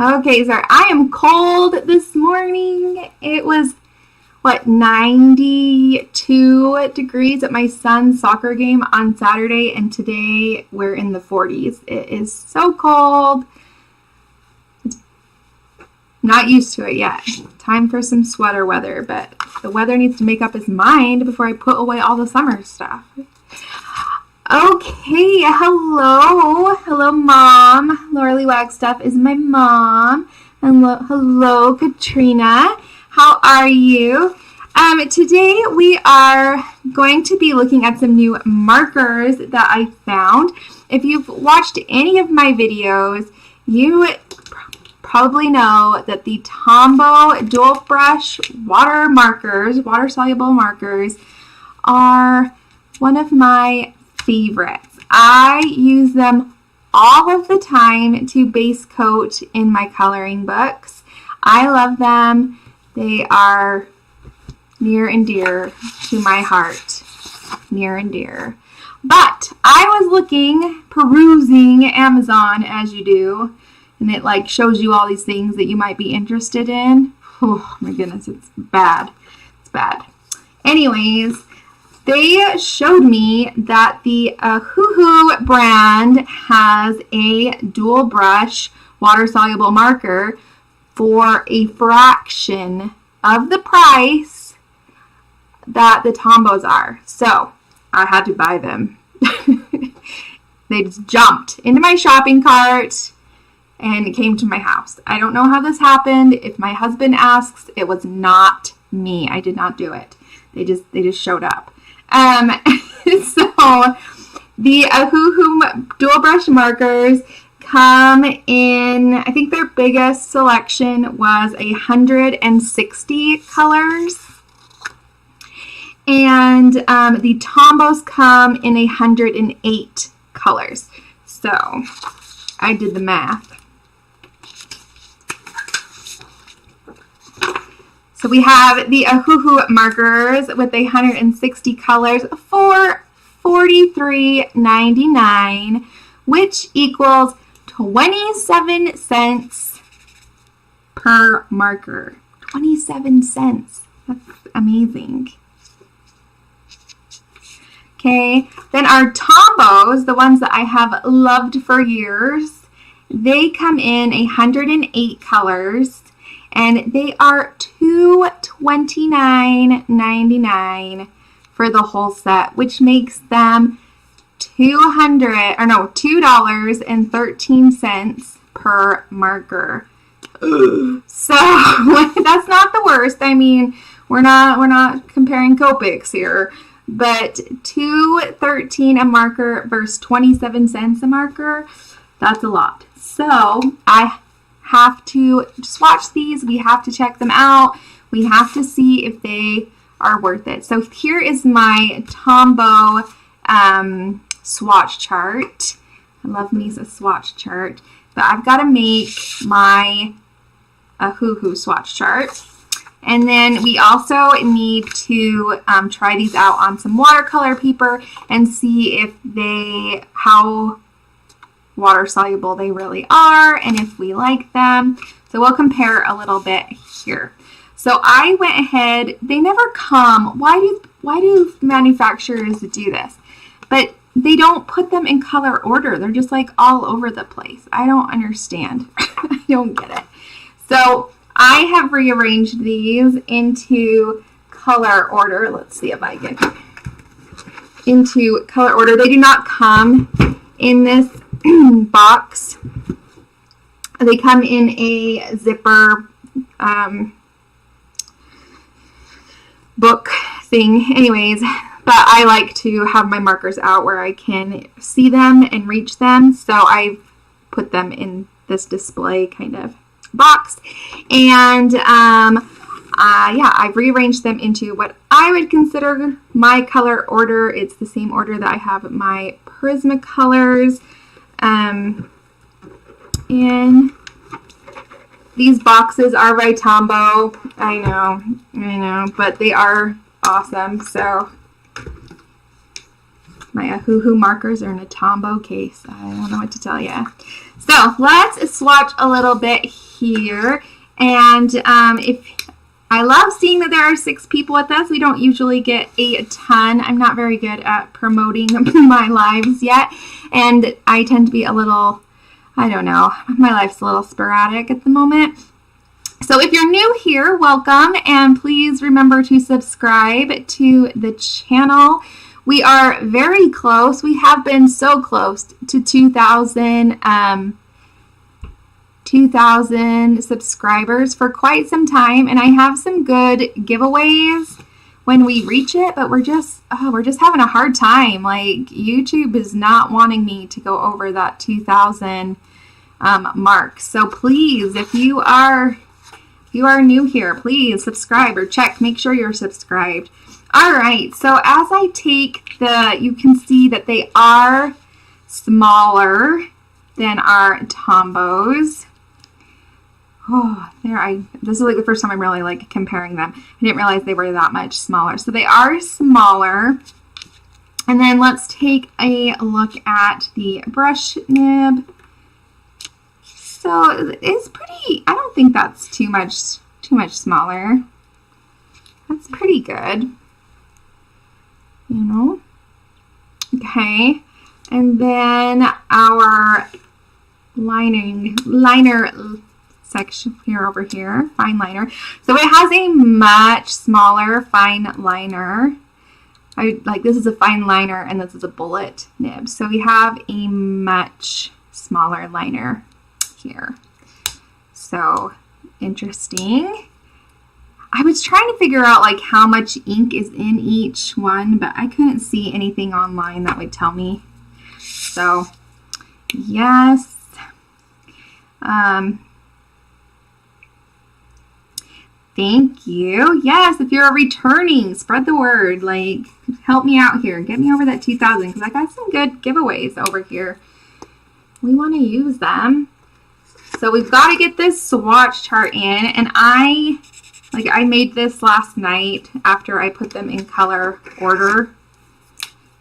Okay, sorry. I am cold this morning. It was, 92 degrees at my son's soccer game on Saturday, and today we're in the 40s. It is so cold. Not used to it yet. Time for some sweater weather, but the weather needs to make up its mind before I put away all the summer stuff. Okay, hello, Mom. Lauralee Wagstaff is my mom. Hello, Katrina. How are you? Today we are going to be looking at some new markers that I found. If you've watched any of my videos, you probably know that the Tombows dual brush water markers, water soluble markers, are one of my favorites. I use them all of the time to base coat in my coloring books. I love them. They are near and dear to my heart. Near and dear. But I was perusing Amazon as you do, and it shows you all these things that you might be interested in. Oh my goodness, it's bad. It's bad. Anyways, they showed me that the Ohuhu brand has a dual brush water soluble marker for a fraction of the price that the Tombows are. So I had to buy them. They just jumped into my shopping cart and it came to my house. I don't know how this happened. If my husband asks, it was not me. I did not do it. They just showed up. So the Ohuhu dual brush markers come in, I think their biggest selection was 160 colors. And the Tombows come in 108 colors. So I did the math. So we have the Ohuhu markers with 160 colors for $43.99, which equals 27 cents per marker. 27 cents. That's amazing. Okay, then our Tombows, the ones that I have loved for years, they come in 108 colors. And they are $229.99 for the whole set, which makes them $2.13 per marker. So that's not the worst. I mean, we're not comparing Copics here, but $2.13 a marker versus 27 cents a marker. That's a lot. So I have to swatch these. We have to check them out. We have to see if they are worth it. So here is my Tombows swatch chart. I love me a swatch chart, but I've got to make my Ohuhu swatch chart. And then we also need to try these out on some watercolor paper and see if how water soluble they really are and if we like them. So we'll compare a little bit here. So I went ahead, they never come. Why do manufacturers do this? But they don't put them in color order. They're just all over the place. I don't understand. I don't get it. So I have rearranged these into color order. Let's see if I can. Into color order. They do not come in this box. They come in a zipper book thing. Anyways, but I like to have my markers out where I can see them and reach them. So I've put them in this display kind of box. And I've rearranged them into what I would consider my color order. It's the same order that I have my Prismacolors. And these boxes are by Tombows. I know, but they are awesome. So my Ohuhu markers are in a Tombows case. I don't know what to tell you. So let's swatch a little bit here. And if I love seeing that there are 6 people with us. We don't usually get a ton. I'm not very good at promoting my lives yet. And I tend to be a little, I don't know, my life's a little sporadic at the moment. So if you're new here, welcome. And please remember to subscribe to the channel. We are very close. We have been so close to 2,000 subscribers for quite some time, and I have some good giveaways when we reach it, but we're just having a hard time. Like, YouTube is not wanting me to go over that 2,000 mark. So please, if you are new here, please subscribe or make sure you're subscribed. All right, so as I take you can see that they are smaller than our Tombows. Oh, this is like the first time I'm really like comparing them. I didn't realize they were that much smaller. So they are smaller. And then let's take a look at the brush nib. So it's pretty, I don't think that's too much smaller. That's pretty good. You know? Okay. And then our liner section here over here, fine liner. So it has a much smaller fine liner. This is a fine liner and this is a bullet nib. So we have a much smaller liner here. So interesting. I was trying to figure out like how much ink is in each one, but I couldn't see anything online that would tell me. So yes. Thank you. Yes, if you're returning, spread the word. Like, help me out here. Get me over that 2,000 because I got some good giveaways over here. We want to use them. So we've got to get this swatch chart in. And I made this last night after I put them in color order.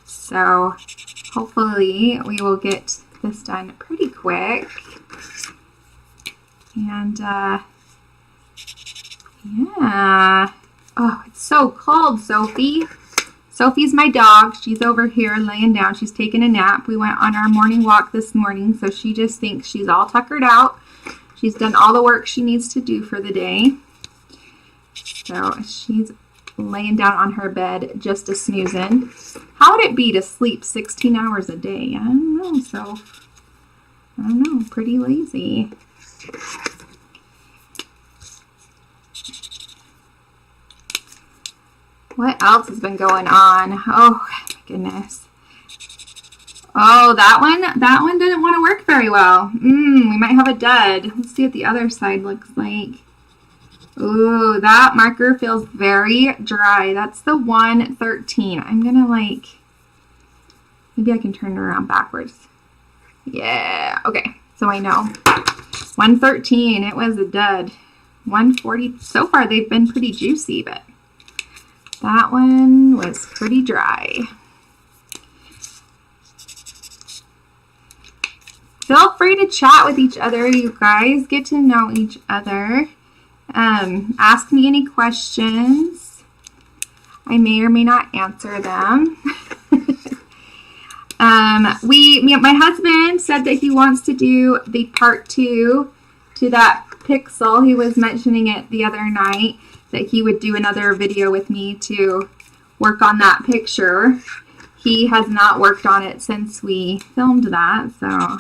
So hopefully we will get this done pretty quick. And, yeah. Oh, it's so cold, Sophie. Sophie's my dog. She's over here laying down. She's taking a nap. We went on our morning walk this morning, so she just thinks she's all tuckered out. She's done all the work she needs to do for the day. So she's laying down on her bed just a snoozing. How would it be to sleep 16 hours a day? I don't know. So, I don't know. Pretty lazy. What else has been going on? Oh, my goodness. Oh, that one didn't want to work very well. We might have a dud. Let's see what the other side looks like. Ooh, that marker feels very dry. That's the 113. I'm going to maybe I can turn it around backwards. Yeah, okay. So I know. 113, it was a dud. 140, so far they've been pretty juicy, but that one was pretty dry. Feel free to chat with each other, you guys. Get to know each other. Ask me any questions. I may or may not answer them. My husband said that he wants to do the part 2 to that pixel. He was mentioning it the other night, that he would do another video with me to work on that picture. He has not worked on it since we filmed that, so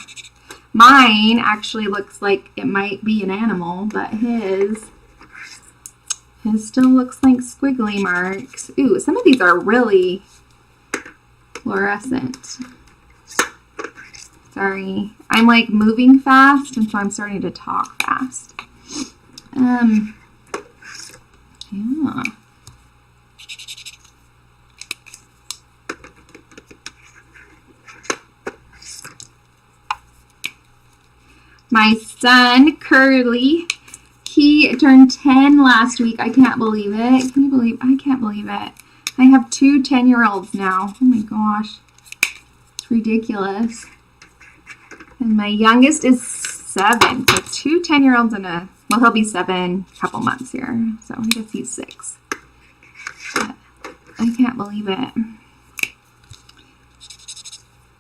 mine actually looks like it might be an animal, but his still looks like squiggly marks. Ooh, some of these are really fluorescent. Sorry, I'm like moving fast, and so I'm starting to talk fast. Yeah. My son, Curly, he turned 10 last week. I can't believe it. Can you believe? I can't believe it. I have 2 10-year-olds now. Oh my gosh. It's ridiculous. And my youngest is 7. So 2 10-year-olds and a Well, he'll be 7 couple months here, so I guess he's 6. But I can't believe it.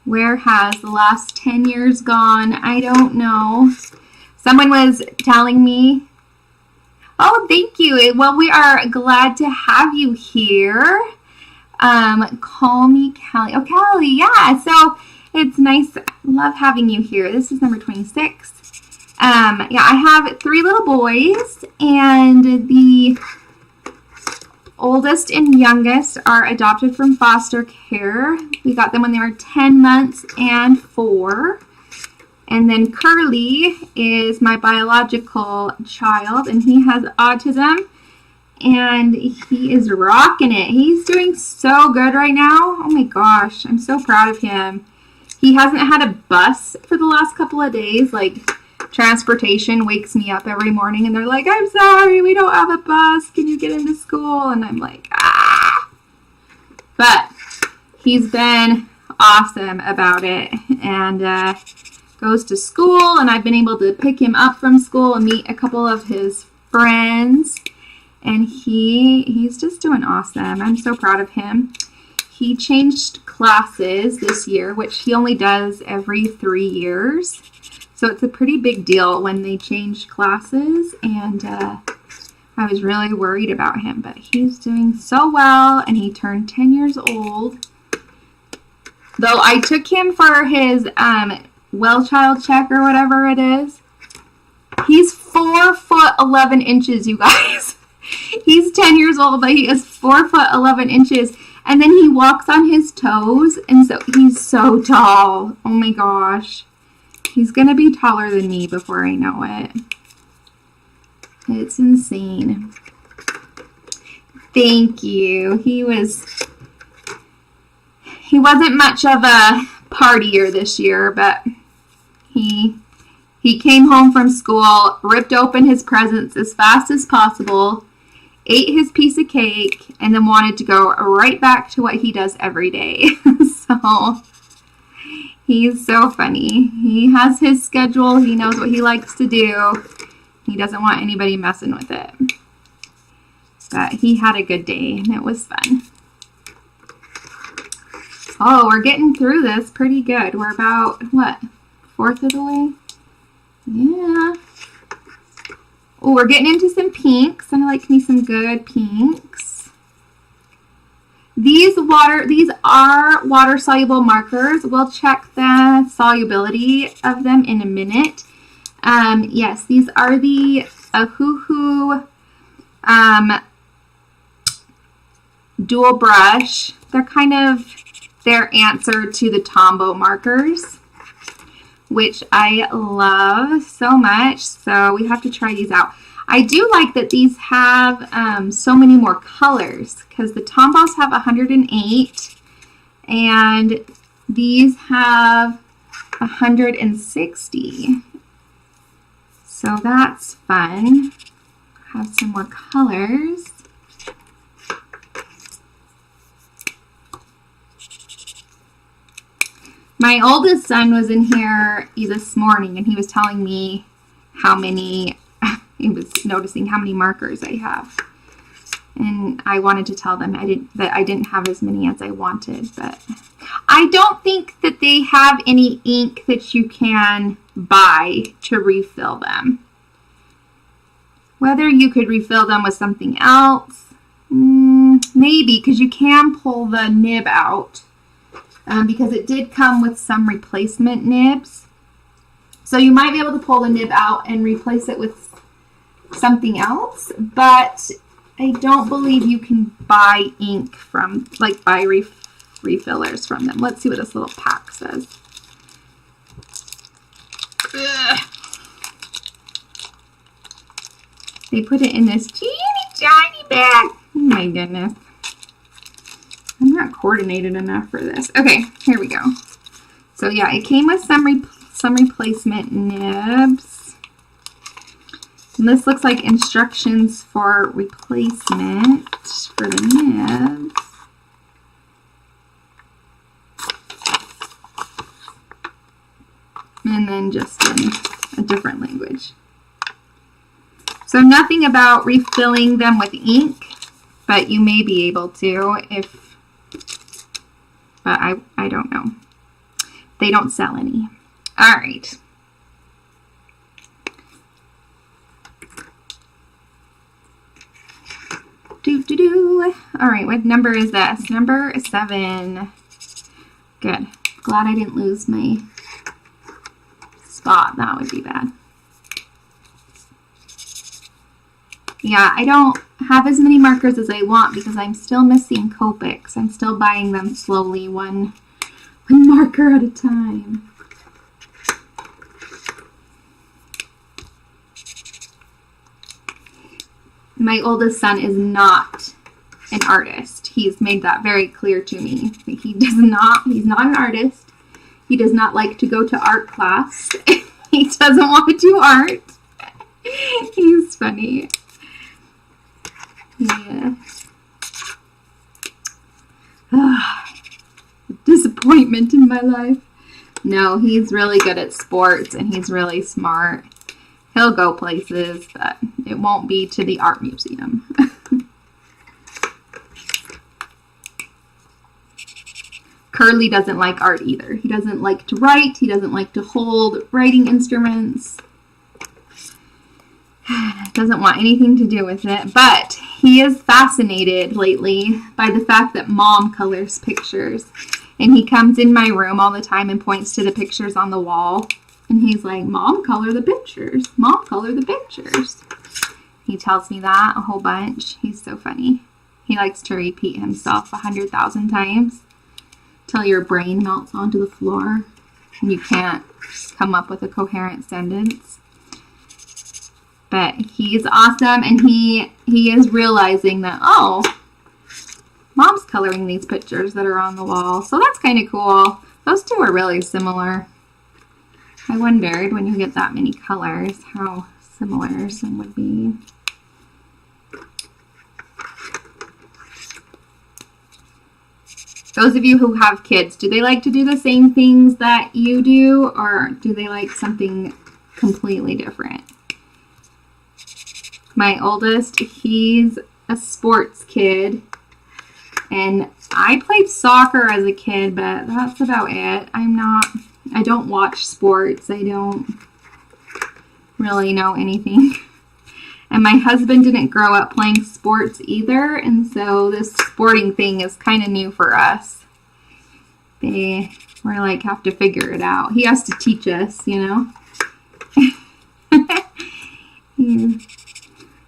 Where has the last 10 years gone? I don't know. Someone was telling me. Oh, thank you. Well, we are glad to have you here. Call me Kelly. Oh, Kelly, yeah. So it's nice. Love having you here. This is number 26. Yeah, I have 3 little boys, and the oldest and youngest are adopted from foster care. We got them when they were 10 months and 4. And then Curly is my biological child, and he has autism, and he is rocking it. He's doing so good right now. Oh my gosh, I'm so proud of him. He hasn't had a bus for the last couple of days. Like, transportation wakes me up every morning, and they're like, I'm sorry, we don't have a bus. Can you get him to school? And I'm like, ah. But he's been awesome about it, and goes to school, and I've been able to pick him up from school and meet a couple of his friends, and he's just doing awesome. I'm so proud of him. He changed classes this year, which he only does every 3 years, so it's a pretty big deal when they change classes, and I was really worried about him, but he's doing so well, and he turned 10 years old. Though I took him for his well child check or whatever it is. He's 4 foot 11 inches, you guys. He's 10 years old, but he is 4 foot 11 inches. And then he walks on his toes, and so he's so tall. Oh my gosh. He's going to be taller than me before I know it. It's insane. Thank you. He wasn't much of a partier this year, but he came home from school, ripped open his presents as fast as possible, ate his piece of cake, and then wanted to go right back to what he does every day. So he's so funny. He has his schedule. He knows what he likes to do. He doesn't want anybody messing with it. But he had a good day, and it was fun. Oh, we're getting through this pretty good. We're about, what, 1/4 of the way? Yeah. Oh, we're getting into some pinks. I like me some good pinks. These are water-soluble markers. We'll check the solubility of them in a minute. Yes, these are the Ohuhu dual brush. They're kind of their answer to the Tombows markers, which I love so much. So we have to try these out. I do like that these have so many more colors, because the Tombows have 108 and these have 160. So that's fun. Have some more colors. My oldest son was in here this morning, and he was telling me how many, he was noticing how many markers I have. And I wanted to tell them that I didn't have as many as I wanted, but I don't think that they have any ink that you can buy to refill them. Whether you could refill them with something else, maybe, because you can pull the nib out. Because it did come with some replacement nibs. So you might be able to pull the nib out and replace it with something else, but I don't believe you can buy ink from, like, buy refillers from them. Let's see what this little pack says. Ugh. They put it in this teeny tiny bag. Oh my goodness. I'm not coordinated enough for this. Okay, here we go. So yeah, it came with some replacement nibs. And this looks like instructions for replacement for the nibs. And then just in a different language. So nothing about refilling them with ink, but you may be able to but I don't know. They don't sell any. All right. All right, what number is this? Number 7. Good. Glad I didn't lose my spot. That would be bad. Yeah, I don't have as many markers as I want because I'm still missing Copics. I'm still buying them slowly, one marker at a time. My oldest son is not an artist. He's made that very clear to me. He's not an artist. He does not like to go to art class. He doesn't want to do art. He's funny. Yeah. Disappointment in my life. No, he's really good at sports and he's really smart. He'll go places, but it won't be to the art museum. Curly doesn't like art either. He doesn't like to write. He doesn't like to hold writing instruments. Doesn't want anything to do with it. But he is fascinated lately by the fact that Mom colors pictures. And he comes in my room all the time and points to the pictures on the wall. And he's like, Mom, color the pictures. Mom, color the pictures. He tells me that a whole bunch. He's so funny. He likes to repeat himself 100,000 times till your brain melts onto the floor and you can't come up with a coherent sentence. But he's awesome, and he is realizing that, oh, Mom's coloring these pictures that are on the wall. So that's kind of cool. Those two are really similar. I wondered, when you get that many colors, how similar some would be. Those of you who have kids, do they like to do the same things that you do, or do they like something completely different? My oldest, he's a sports kid, and I played soccer as a kid, but that's about it. I don't watch sports. I don't really know anything. And my husband didn't grow up playing sports either, and so this sporting thing is kind of new for us. We're like, have to figure it out. He has to teach us, you know.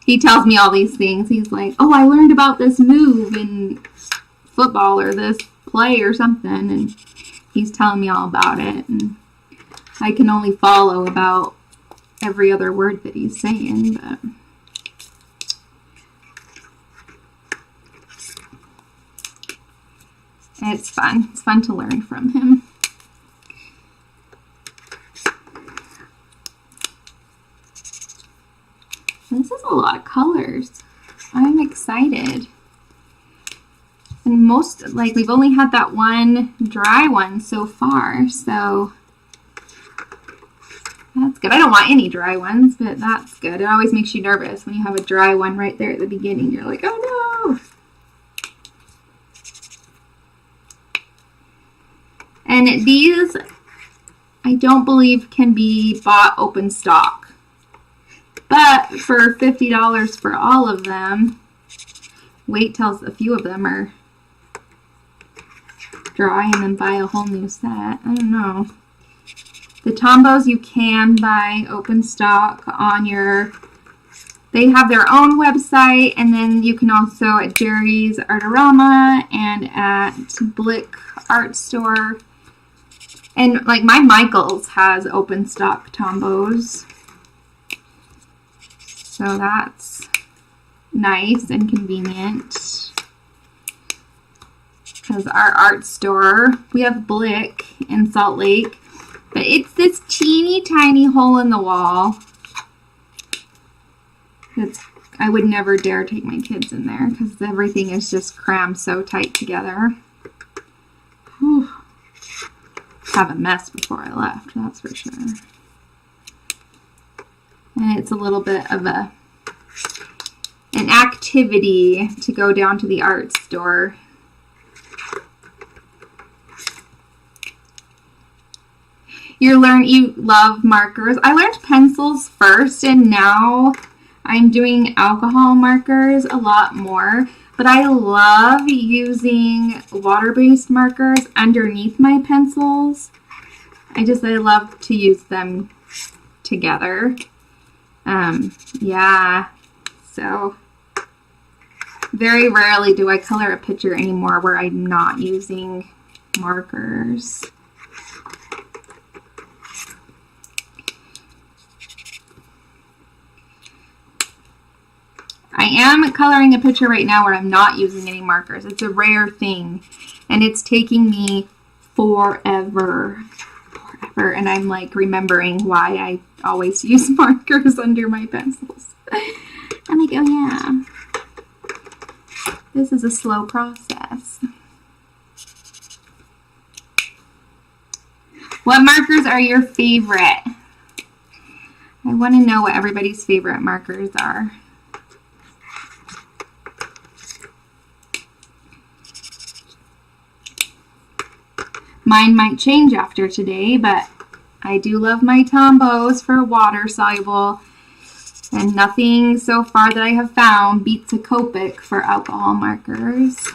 He tells me all these things. He's like, oh, I learned about this move in football or this play or something, and he's telling me all about it, and I can only follow about every other word that he's saying, but it's fun. It's fun to learn from him. This is a lot of colors. I'm excited. And we've only had that one dry one so far, so that's good. I don't want any dry ones, but that's good. It always makes you nervous when you have a dry one right there at the beginning. You're like, oh no! And these, I don't believe can be bought open stock. But for $50 for all of them, wait till a few of them are dry and then buy a whole new set. I don't know. The Tombows you can buy open stock on they have their own website, and then you can also at Jerry's Artorama and at Blick Art Store. And like my Michaels has open stock Tombows. So that's nice and convenient. Because our art store, we have Blick in Salt Lake, but it's this teeny tiny hole in the wall. I would never dare take my kids in there because everything is just crammed so tight together. Whew. Have a mess before I left, that's for sure. And it's a little bit of a an activity to go down to the art store. You love markers. I learned pencils first, and now I'm doing alcohol markers a lot more. But I love using water-based markers underneath my pencils. I love to use them together. Yeah, so very rarely do I color a picture anymore where I'm not using markers. I am coloring a picture right now where I'm not using any markers. It's a rare thing, and it's taking me forever. And I'm like remembering why I always use markers under my pencils. I'm like, oh yeah, this is a slow process. What markers are your favorite? I want to know what everybody's favorite markers are. Mine might change after today, but I do love my Tombows for water soluble, and nothing so far that I have found beats a Copic for alcohol markers.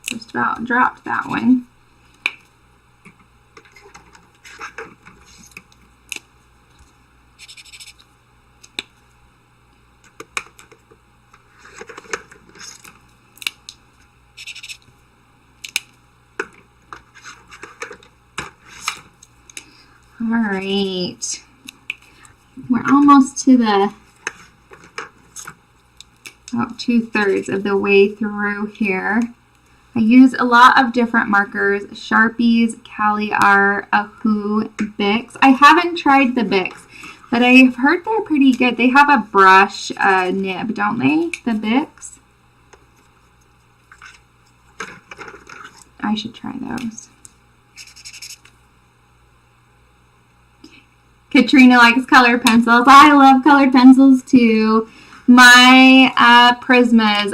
Just about dropped that one. All right, we're almost to the about 2/3 of the way through here. I use a lot of different markers: Sharpies, Cali Art, Ohuhu, Bics. I haven't tried the Bics, but I've heard they're pretty good. They have a brush nib, don't they? The Bics. I should try those. Katrina likes colored pencils. I love colored pencils too. My Prismas.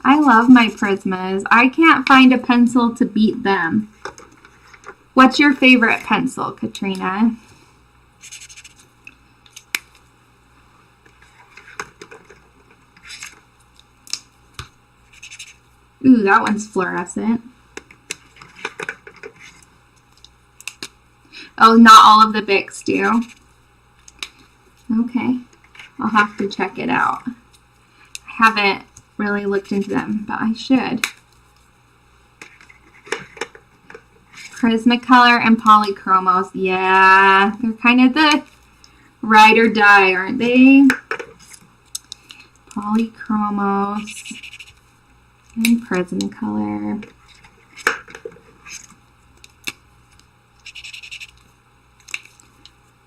I love my Prismas. I can't find a pencil to beat them. What's your favorite pencil, Katrina? Ooh, that one's fluorescent. Oh, not all of the Bics do. Okay, I'll have to check it out. I haven't really looked into them, but I should. Prismacolor and Polychromos. Yeah, they're kind of the ride or die, aren't they? Polychromos and Prismacolor.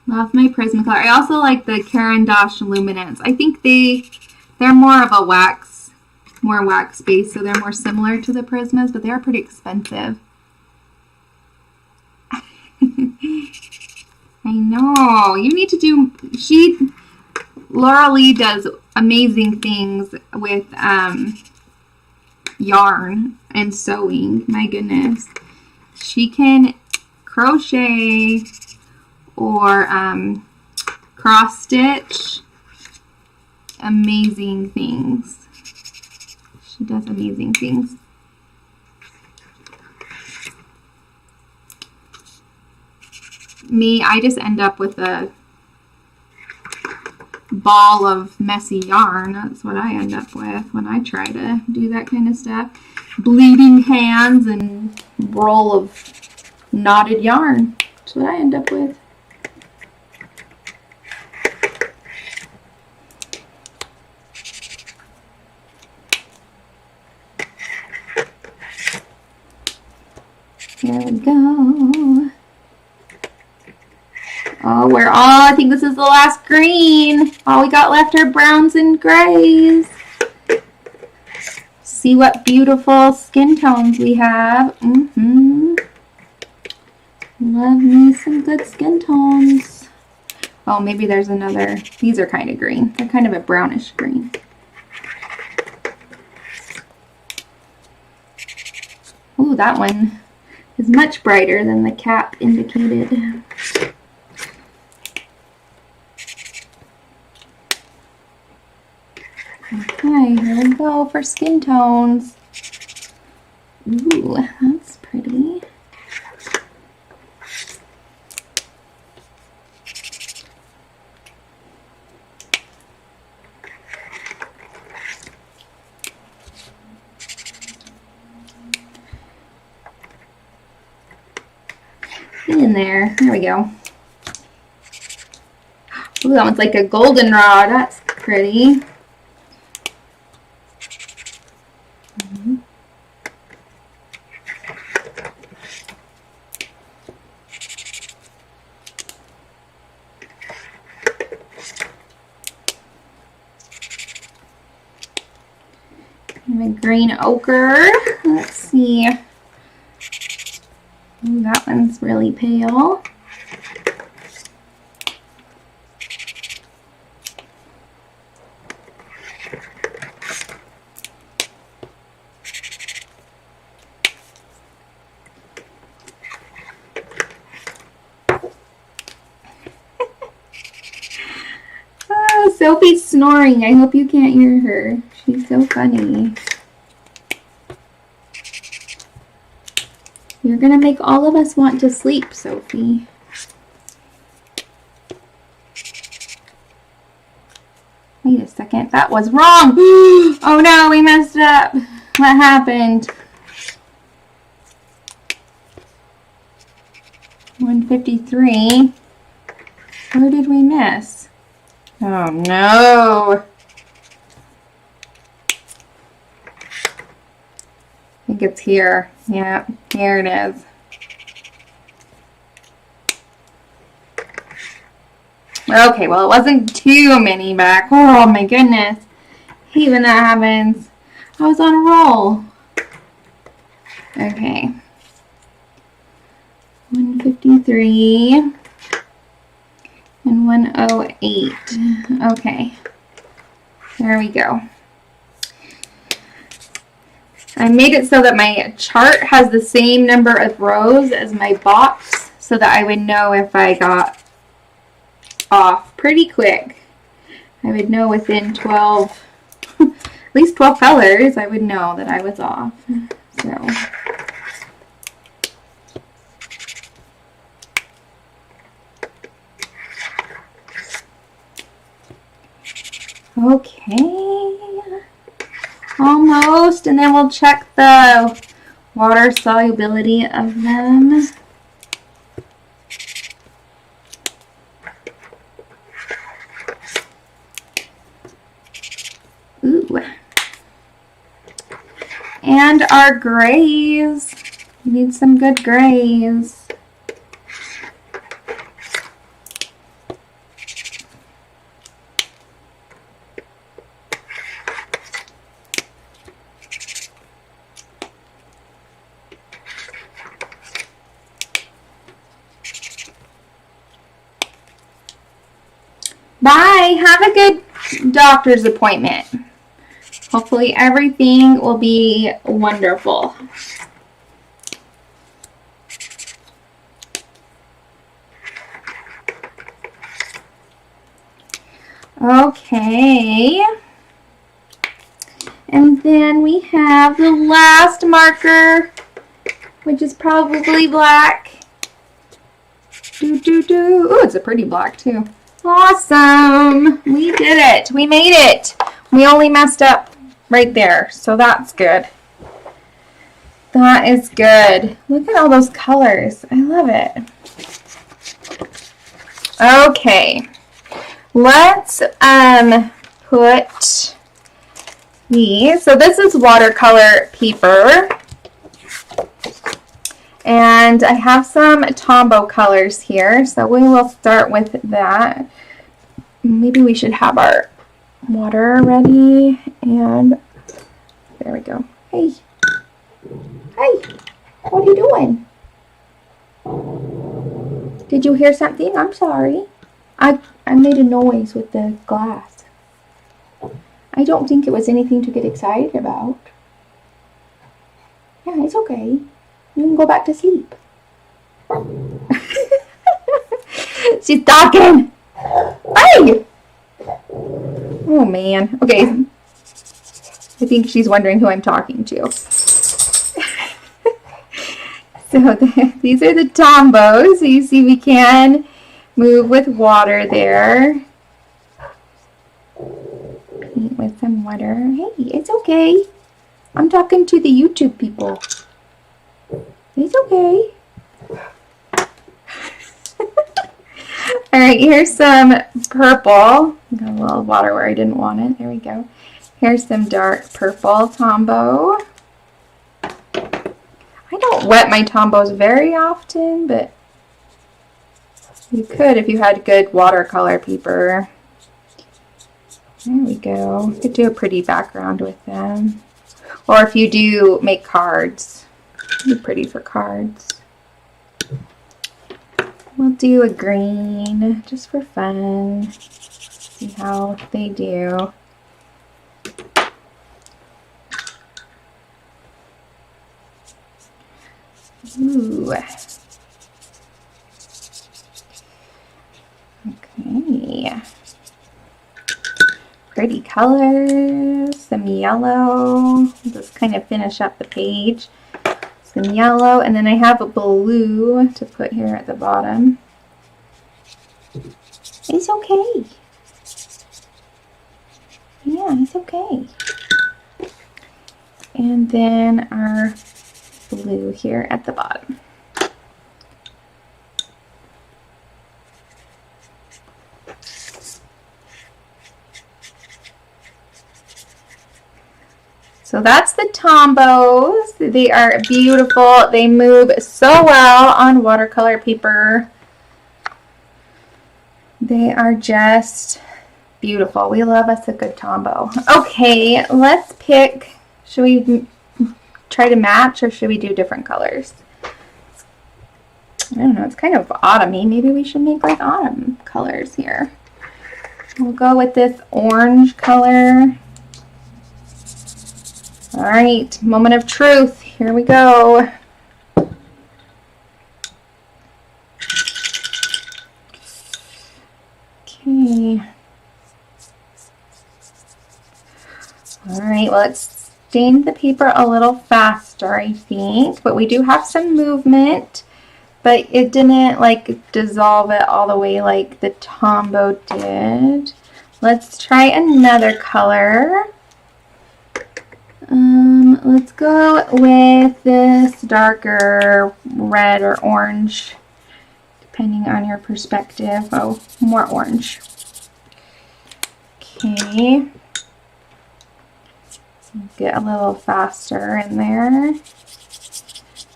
Love my Prismacolor. I also like the Caran d'Ache Luminance. I think they're more of a wax, more wax based, so they're more similar to the Prismas, but they are pretty expensive. I know. You need to do, Laura Lee does amazing things with yarn and sewing. My goodness. She can crochet or cross stitch. Amazing things. She does amazing things. Me, I just end up with a ball of messy yarn. That's what I end up with when I try to do that kind of stuff. Bleeding hands and roll of knotted yarn. That's what I end up with. There we go. Oh, I think this is the last green. All we got left are browns and grays. See what beautiful skin tones we have. Love me some good skin tones. Oh, maybe there's another. These are kind of green. They're kind of a brownish green. Ooh, that one is much brighter than the cap indicated. Okay, here we go for skin tones. Ooh, that's pretty. In there. There we go. Ooh, that one's like a goldenrod. That's pretty. And a green ochre. Let's see. Ooh, that one's really pale. Oh, Sophie's snoring. I hope you can't hear her. She's so funny. You're gonna make all of us want to sleep, Sophie. Wait a second, that was wrong. Oh no, we messed up. What happened? 153. Where did we miss? Oh no. I think it's here. Yeah, here it is. Okay, well, it wasn't too many back. Oh my goodness. I hate when that happens. I was on a roll. Okay. 153 and 108. Okay. There we go. I made it so that my chart has the same number of rows as my box so that I would know if I got off pretty quick. I would know within 12, at least 12 colors, I would know that I was off. So, okay, almost, and then we'll check the water solubility of them. Ooh. And our grays. We need some good grays. Bye. Have a good doctor's appointment. Hopefully everything will be wonderful. Okay. And then we have the last marker, which is probably black. Ooh, it's a pretty black too. Awesome. We did it. We made it. We only messed up right there, so that's good. That is good. Look at all those colors. I love it. Okay. Let's put these. So this is watercolor paper. And I have some Tombow colors here, so we will start with that. Maybe we should have our water ready, and there we go. Hey, what are you doing? Did you hear something? I'm sorry. I made a noise with the glass. I don't think it was anything to get excited about. Yeah, it's okay. You can go back to sleep. She's talking. Hey! Oh man. Okay. I think she's wondering who I'm talking to. So these are the Tombows. So you see we can move with water there. Paint with some water. Hey, it's okay. I'm talking to the YouTube people. It's okay. Alright, here's some purple. Got a little water where I didn't want it. There we go. Here's some dark purple Tombow. I don't wet my Tombows very often, but you could if you had good watercolor paper. There we go. You could do a pretty background with them. Or if you do make cards, it'd be pretty for cards. We'll do a green just for fun. See how they do. Ooh. Okay. Pretty colors. Some yellow. Just kind of finish up the page. Some yellow, and then I have a blue to put here at the bottom. It's okay. Yeah, it's okay. And then our blue here at the bottom. So that's the Tombows. They are beautiful. They move so well on watercolor paper. They are just beautiful. We love us a good Tombow. Okay, let's pick. Should we try to match or should we do different colors? I don't know. It's kind of autumny. Maybe we should make like autumn colors here. We'll go with this orange color. All right, moment of truth. Here we go. Okay. All right, well, let's stain the paper a little faster, I think. But we do have some movement, but it didn't like dissolve it all the way like the Tombow did. Let's try another color. Let's go with this darker red or orange, depending on your perspective. Oh, more orange. Okay. Get a little faster in there.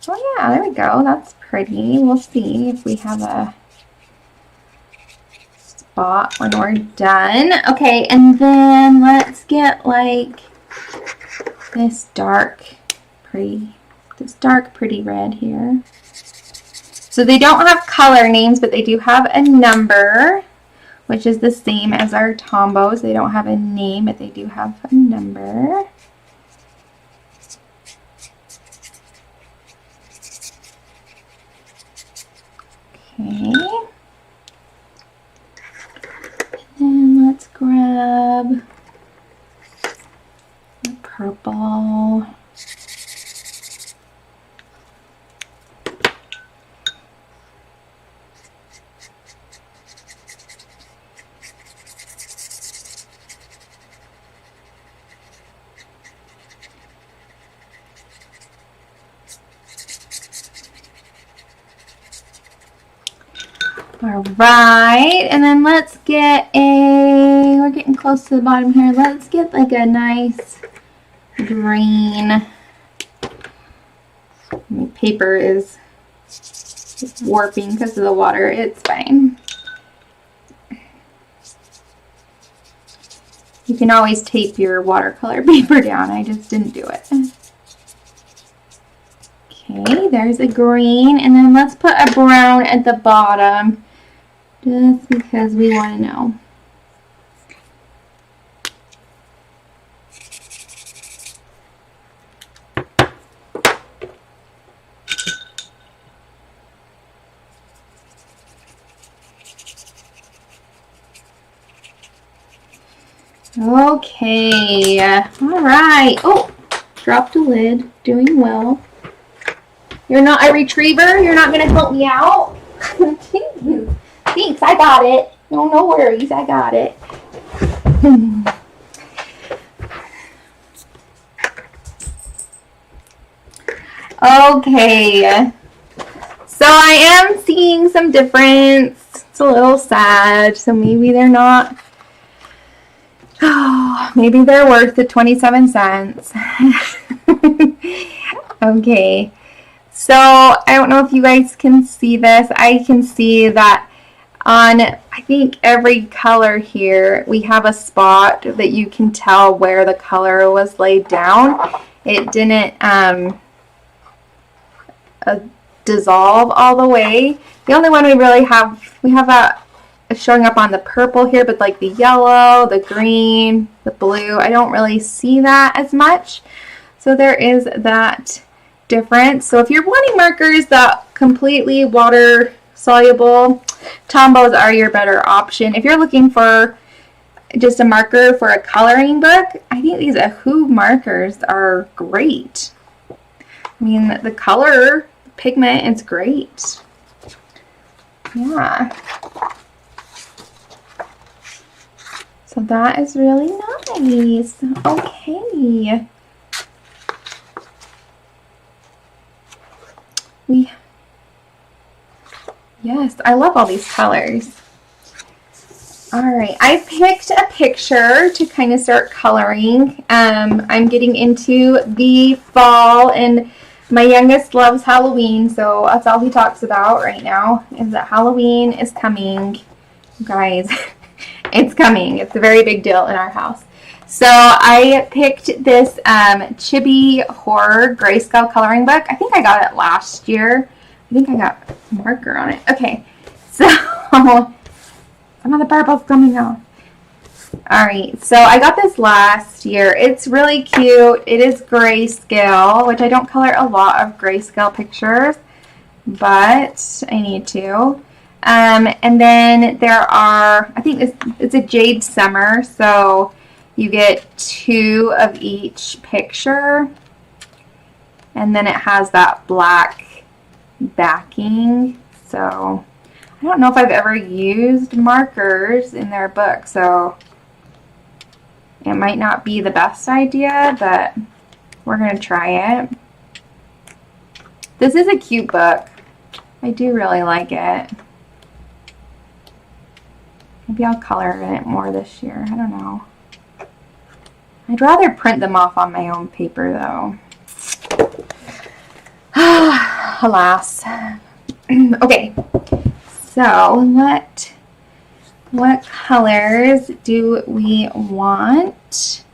Oh yeah, there we go. That's pretty. We'll see if we have a spot when we're done. Okay, and then let's get like this dark pretty red here. So they don't have color names, but they do have a number, which is the same as our Tombows. They don't have a name, but they do have a number. Okay. And let's grab the purple. All right, and then let's get we're getting close to the bottom here. Let's get like a nice green. My paper is It's warping because of the water. It's fine. You can always tape your watercolor paper down. I just didn't do it. Okay, there's a green, and then let's put a brown at the bottom, just because we want to know. Okay, all right. Oh, dropped a lid. Doing well. You're not a retriever? You're not going to help me out? Thanks, I got it. No, no worries, I got it. Okay, so I am seeing some difference. It's a little sad, so maybe they're not. Oh, maybe they're worth the 27 cents. Okay. So, I don't know if you guys can see this. I can see that on, I think, every color here, we have a spot that you can tell where the color was laid down. It didn't dissolve all the way. The only one we really have, we have that showing up on the purple here, but like the yellow, the green, the blue, I don't really see that as much. So there is that difference. So if you're wanting markers that completely water soluble, Tombows are your better option. If you're looking for just a marker for a coloring book, I think these Ohuhu markers are great. I mean, the color pigment is great. Yeah. So that is really nice. Okay. Yes, I love all these colors. All right, I picked a picture to kind of start coloring. I'm getting into the fall, and my youngest loves Halloween, so that's all he talks about right now, is that Halloween is coming. You guys, it's coming. It's a very big deal in our house. So I picked this Chibi Horror Grayscale coloring book. I think I got it last year. I think I got a marker on it. Okay, so some of the purple's coming off. Alright, so I got this last year. It's really cute. It is grayscale, which I don't color a lot of grayscale pictures, but I need to. And then there are, I think it's a Jade Summer, so you get 2 of each picture, and then it has that black backing. So I don't know if I've ever used markers in their book, so it might not be the best idea, but we're going to try it. This is a cute book. I do really like it. Maybe I'll color in it more this year. I don't know. I'd rather print them off on my own paper, though. Alas. Okay, so what colors do we want?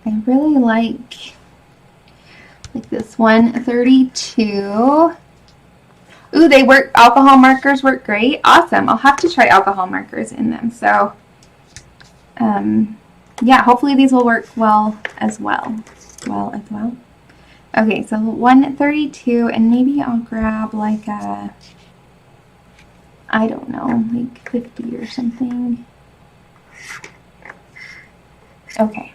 I really like this one, 32. Ooh, they work, alcohol markers work great. Awesome. I'll have to try alcohol markers in them. So, yeah, hopefully these will work well as well. Okay, so 132, and maybe I'll grab like a, I don't know, like 50 or something. Okay,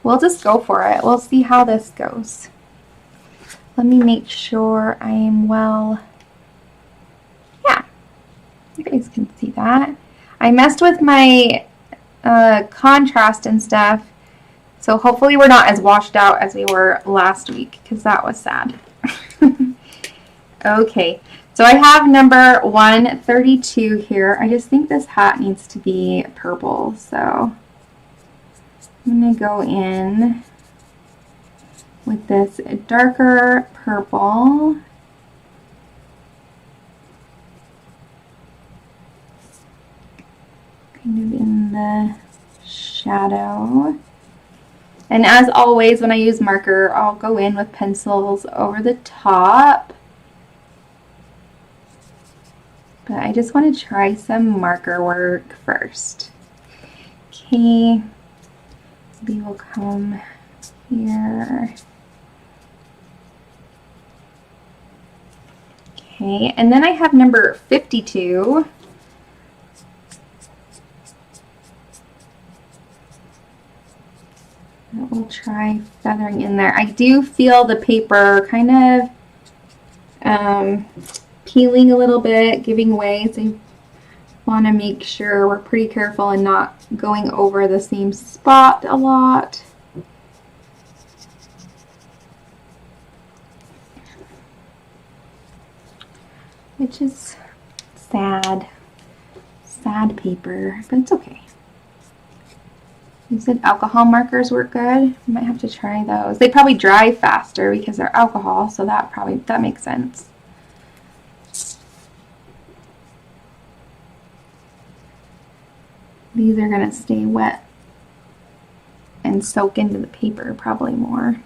we'll just go for it. We'll see how this goes. Let me make sure I am well. Yeah, you guys can see that. I messed with my contrast and stuff, so hopefully we're not as washed out as we were last week, because that was sad. Okay, so I have number 132 here. I just think this hat needs to be purple, so I'm going to go in with this darker purple. Kind of in the shadow. And as always, when I use marker, I'll go in with pencils over the top. But I just want to try some marker work first. Okay, maybe we'll come here. Okay, and then I have number 52. We'll try feathering in there. I do feel the paper kind of peeling a little bit, giving way, so you want to make sure we're pretty careful and not going over the same spot a lot. Which is sad paper, but it's okay. You said alcohol markers work good. I might have to try those. They probably dry faster because they're alcohol, so that makes sense. These are going to stay wet and soak into the paper probably more.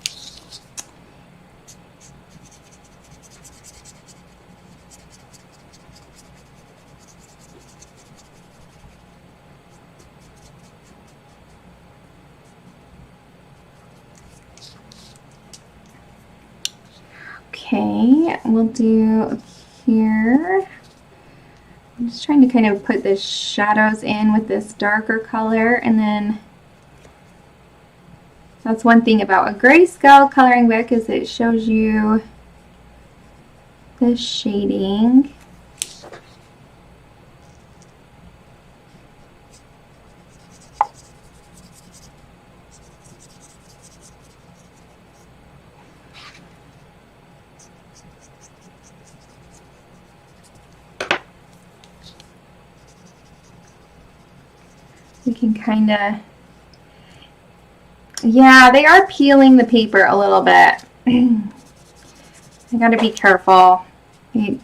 Okay, we'll do here. I'm just trying to kind of put the shadows in with this darker color, and then that's one thing about a grayscale coloring book is it shows you the shading. We can kind of, yeah, they are peeling the paper a little bit. I gotta be careful. It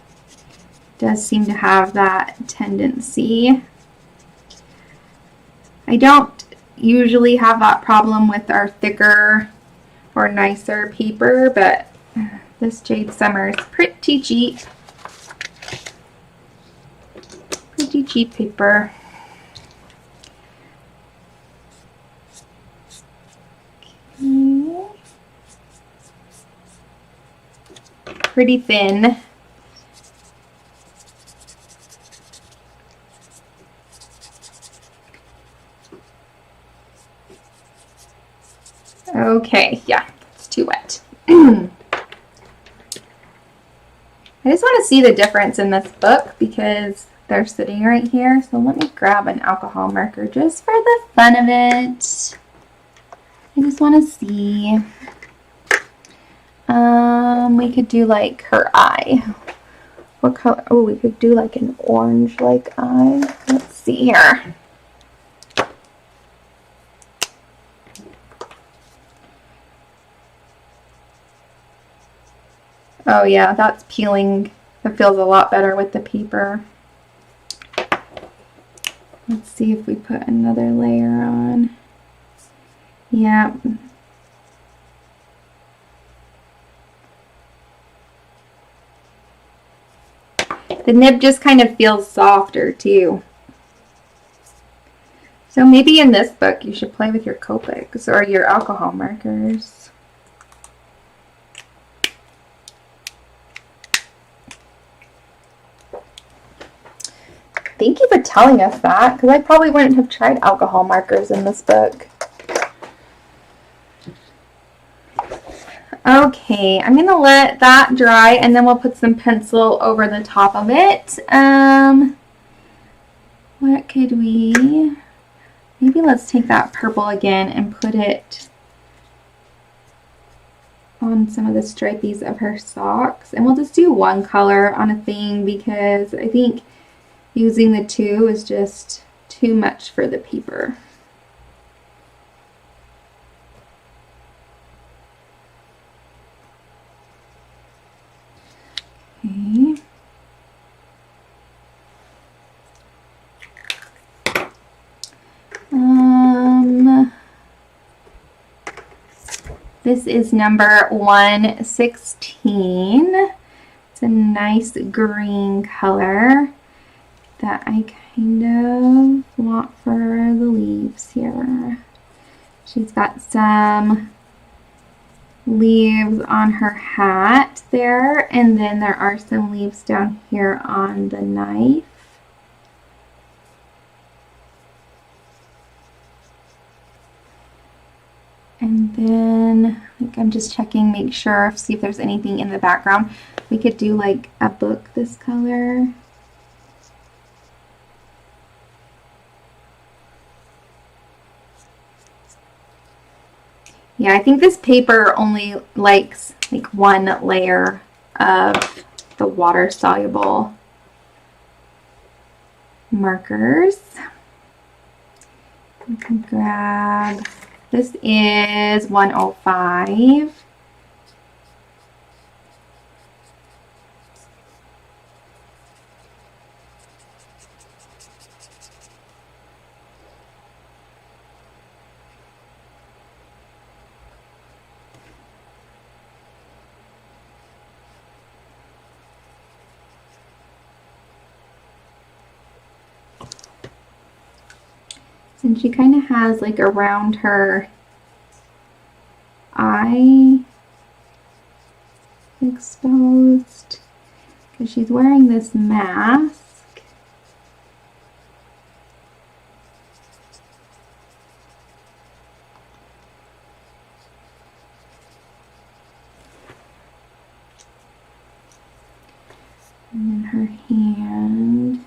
does seem to have that tendency. I don't usually have that problem with our thicker or nicer paper, but this Jade Summer is pretty cheap. Pretty cheap paper. Pretty thin. Okay, yeah, it's too wet. I just want to see the difference in this book because they're sitting right here. So let me grab an alcohol marker just for the fun of it. I just want to see. We could do like her eye. What color? Oh, we could do like an orange like eye. Let's see here. Oh yeah, that's peeling. That feels a lot better with the paper. Let's see if we put another layer on. Yeah. The nib just kind of feels softer too. So maybe in this book you should play with your Copics or your alcohol markers. Thank you for telling us that, because I probably wouldn't have tried alcohol markers in this book. Okay, I'm going to let that dry, and then we'll put some pencil over the top of it. What could we... Maybe let's take that purple again and put it on some of the stripies of her socks. And we'll just do one color on a thing because I think using the two is just too much for the paper. Okay. This is number 116. It's a nice green color that I kind of want for the leaves here. She's got some leaves on her hat there, and then there are some leaves down here on the knife. And then, like, I'm just checking, make sure, see if there's anything in the background. We could do like a book this color. Yeah, I think this paper only likes like one layer of the water-soluble markers. You can grab, this is 105. And she kind of has like around her eye exposed because she's wearing this mask. And then her hand.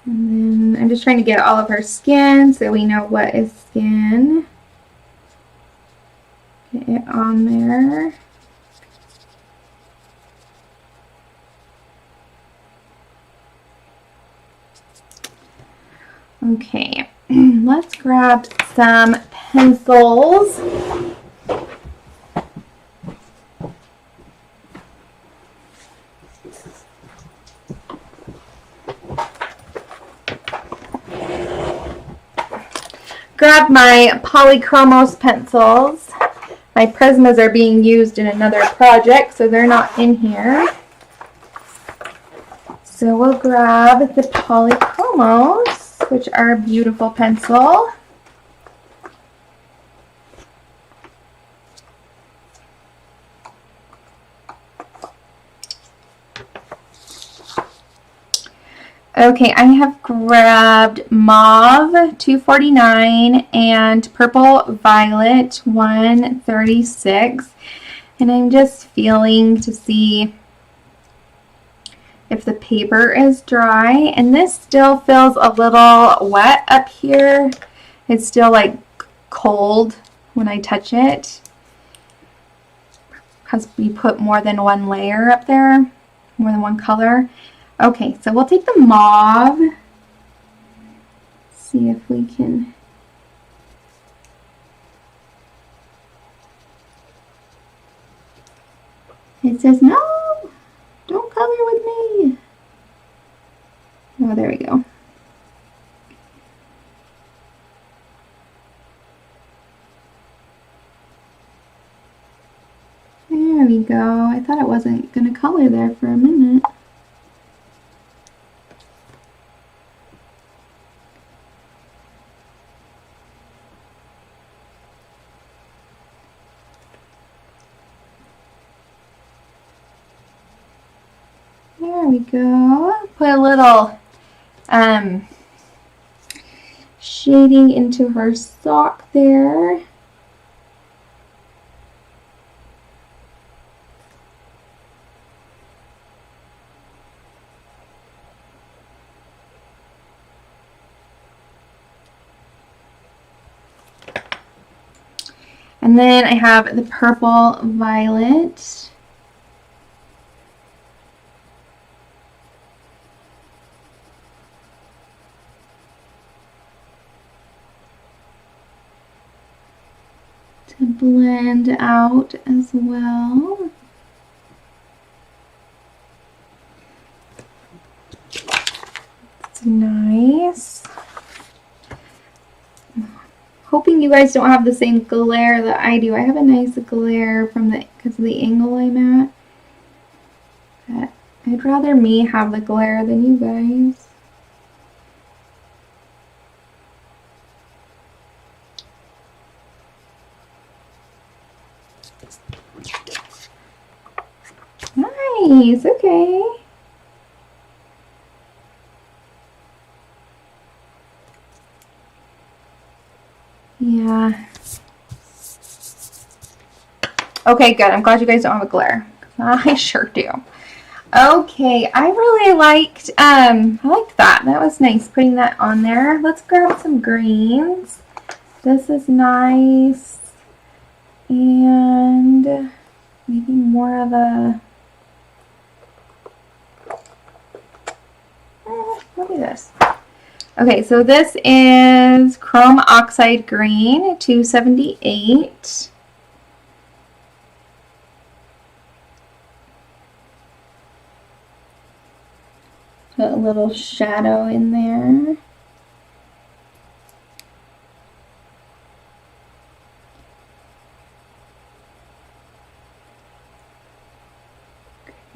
And then I'm just trying to get all of her skin so we know what is skin. Get it on there. Okay, let's grab some pencils. Grab my Polychromos pencils. My Prismas are being used in another project, so they're not in here. So we'll grab the Polychromos, which are a beautiful pencil. Okay, I have grabbed Mauve 249 and Purple Violet 136, and I'm just feeling to see if the paper is dry, and this still feels a little wet up here. It's still like cold when I touch it because we put more than one layer up there, more than one color. Okay, so we'll take the mauve, see if we can it says no, don't color with me. Oh, there we go. There we go. I thought it wasn't going to color there for a minute. There we go. Put a little shading into her sock there. And then I have the purple violet. To blend out as well. It's nice. Hoping you guys don't have the same glare that I do. I have a nice glare from because of the angle I'm at. But I'd rather me have the glare than you guys. Nice, okay. Yeah. Okay, good. I'm glad you guys don't have a glare. I sure do. Okay, I really liked, I liked that. That was nice putting that on there. Let's grab some greens. This is nice. And maybe more of a, look at this. Okay, so this is Chrome Oxide Green, 278. Put a little shadow in there.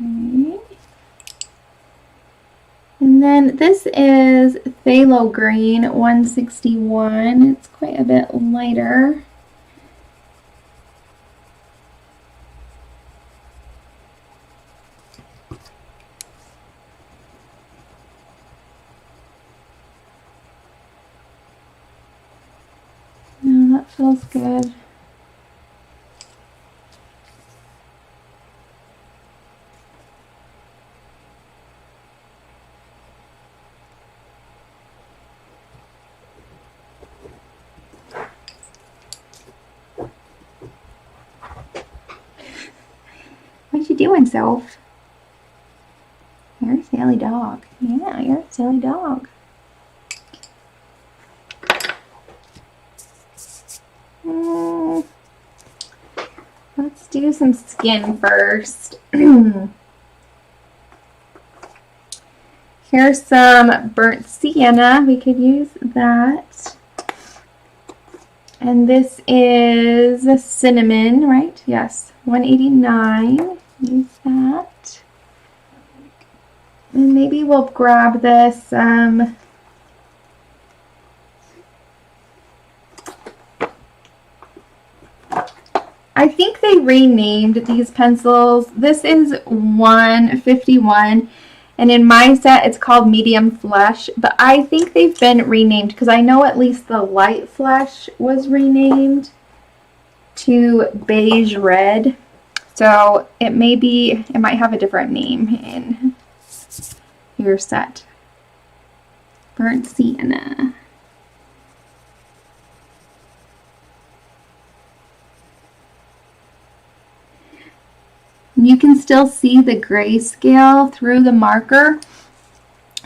Okay. And then this is Phthalo Green, 161. It's quite a bit lighter. No, that feels good. What you doing, Soph? You're a silly dog. Yeah, you're a silly dog. Let's do some skin first. Here's some burnt sienna. We could use that. And this is cinnamon, right? Yes, 189. Use that. And maybe we'll grab this I think they renamed these pencils. This is 151, and in my set it's called medium flesh, but I think they've been renamed because I know at least the light flesh was renamed to beige red. So it might have a different name in your set. Burnt sienna. You can still see the grayscale through the marker,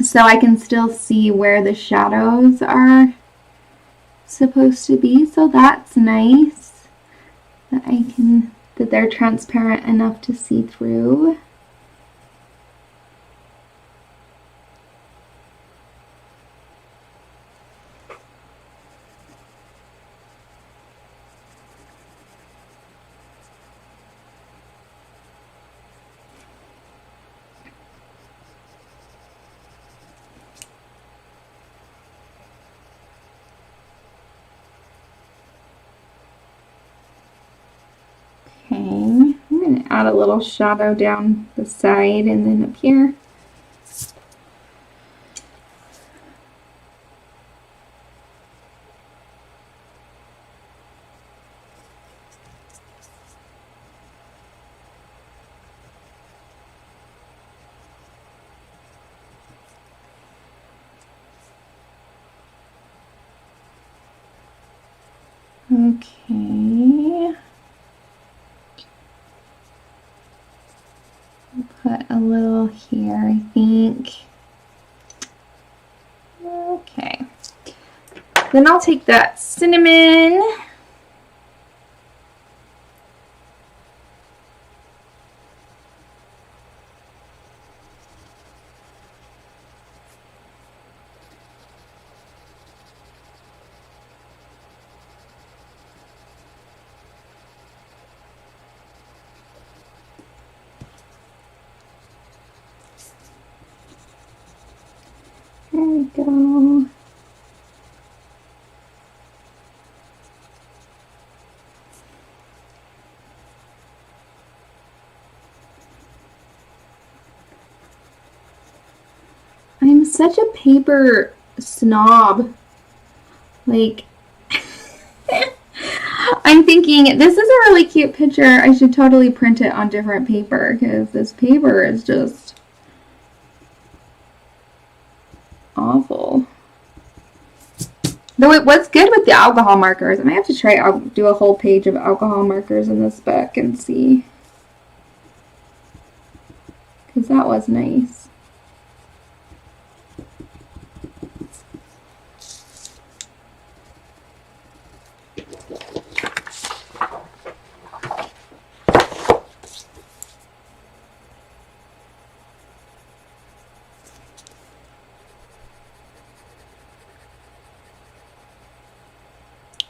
so I can still see where the shadows are supposed to be, so that's nice that they're transparent enough to see through. Okay, I'm going to add a little shadow down the side and then up here. Okay. I think. Okay. Then I'll take that cinnamon. There we go. I'm such a paper snob. Like, I'm thinking, this is a really cute picture. I should totally print it on different paper because this paper is just awful. Though it was good with the alcohol markers. I might have to try do a whole page of alcohol markers in this book and see. Because that was nice.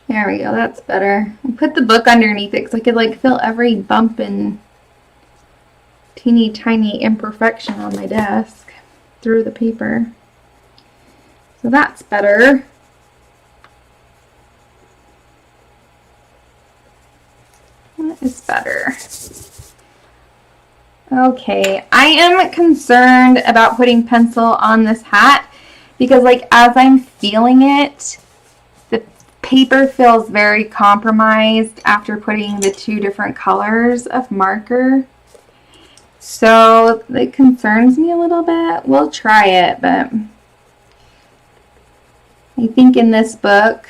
There we go, that's better. I put the book underneath it so I could like feel every bump and teeny tiny imperfection on my desk through the paper. So that's better. That is better. Okay, I am concerned about putting pencil on this hat because like as I'm feeling it, the paper feels very compromised after putting the two different colors of marker. So it concerns me a little bit. We'll try it, but I think in this book,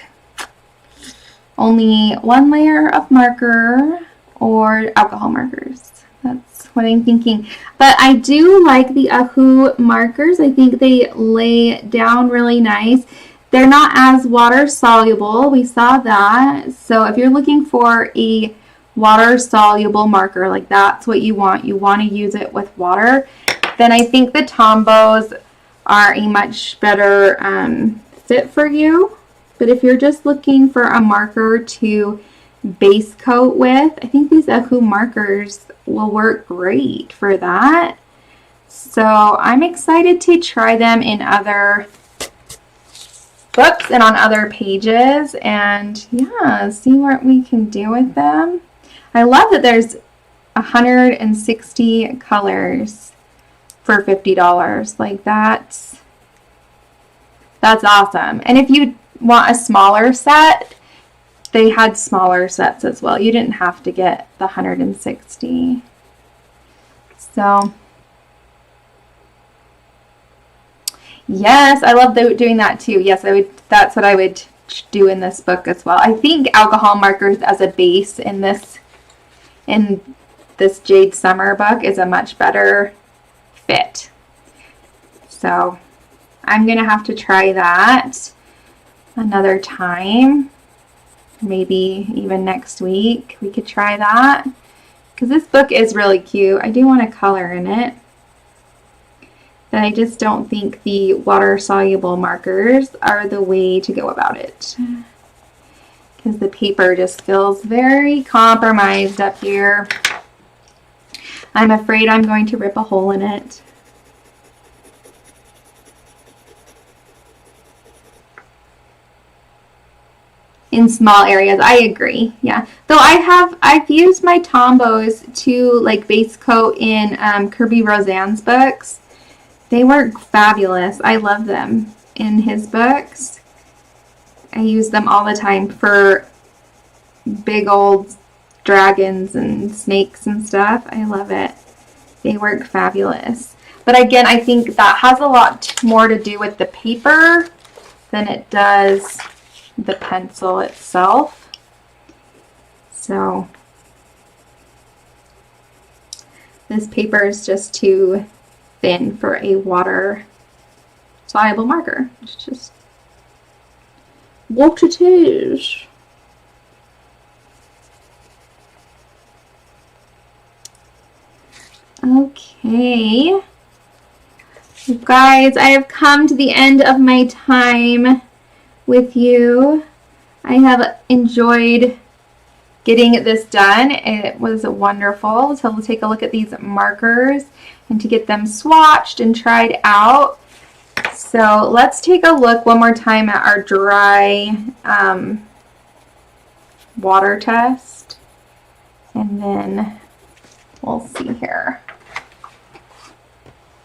only one layer of marker or alcohol markers. That's what I'm thinking. But I do like the Ohuhu markers. I think they lay down really nice. They're not as water soluble. We saw that. So if you're looking for a water soluble marker, like that's what you want to use it with water, then I think the Tombows are a much better fit for you. But if you're just looking for a marker to base coat with, I think these Ohuhu markers will work great for that. So I'm excited to try them in other books and on other pages and yeah, see what we can do with them. I love that there's 160 colors for $50. Like that's awesome. And if you want a smaller set, they had smaller sets as well. You didn't have to get the 160. So yes, I love doing that too. Yes, that's what I would do in this book as well. I think alcohol markers as a base in this Jade Summer book is a much better fit. So I'm going to have to try that another time. Maybe even next week we could try that. Because this book is really cute. I do want to color in it. But I just don't think the water-soluble markers are the way to go about it. Because the paper just feels very compromised up here. I'm afraid I'm going to rip a hole in it. In small areas, I agree. Yeah, though I've used my Tombows to like base coat in Kirby Roseanne's books. They work fabulous. I love them in his books. I use them all the time for big old dragons and snakes and stuff. I love it. They work fabulous. But again, I think that has a lot more to do with the paper than it does the pencil itself. So this paper is just too thin for a water-soluble marker. It's just what it is. Okay. You guys, I have come to the end of my time with you. I have enjoyed getting this done. It was wonderful to take a look at these markers and to get them swatched and tried out. So let's take a look one more time at our dry water test, and then we'll see here.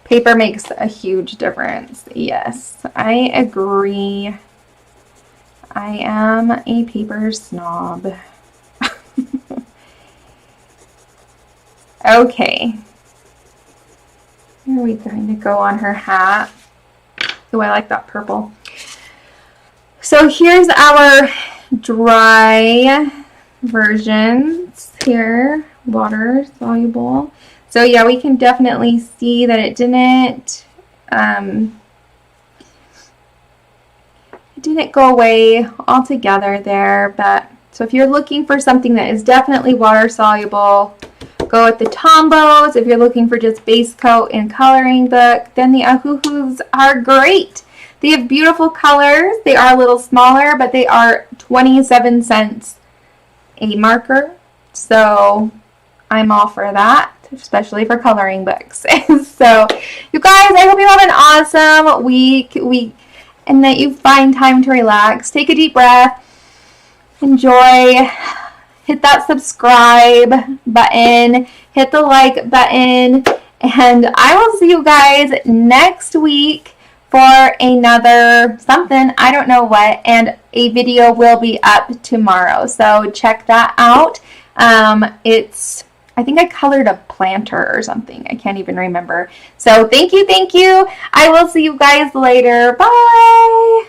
Paper makes a huge difference. Yes, I agree. I am a paper snob. Okay. Here are we going to go on her hat? Oh, I like that purple. So here's our dry versions here, water soluble. So yeah, we can definitely see that it didn't go away altogether there. But so if you're looking for something that is definitely water soluble, go with the Tombows. If you're looking for just base coat and coloring book, then the Ohuhus are great. They have beautiful colors. They are a little smaller, but they are 27 cents a marker. So I'm all for that, especially for coloring books. So you guys, I hope you have an awesome week and that you find time to relax. Take a deep breath. Enjoy. Hit that subscribe button. Hit the like button. And I will see you guys next week for another something. I don't know what. And a video will be up tomorrow. So check that out. I think I colored a planter or something. I can't even remember. So thank you. I will see you guys later. Bye.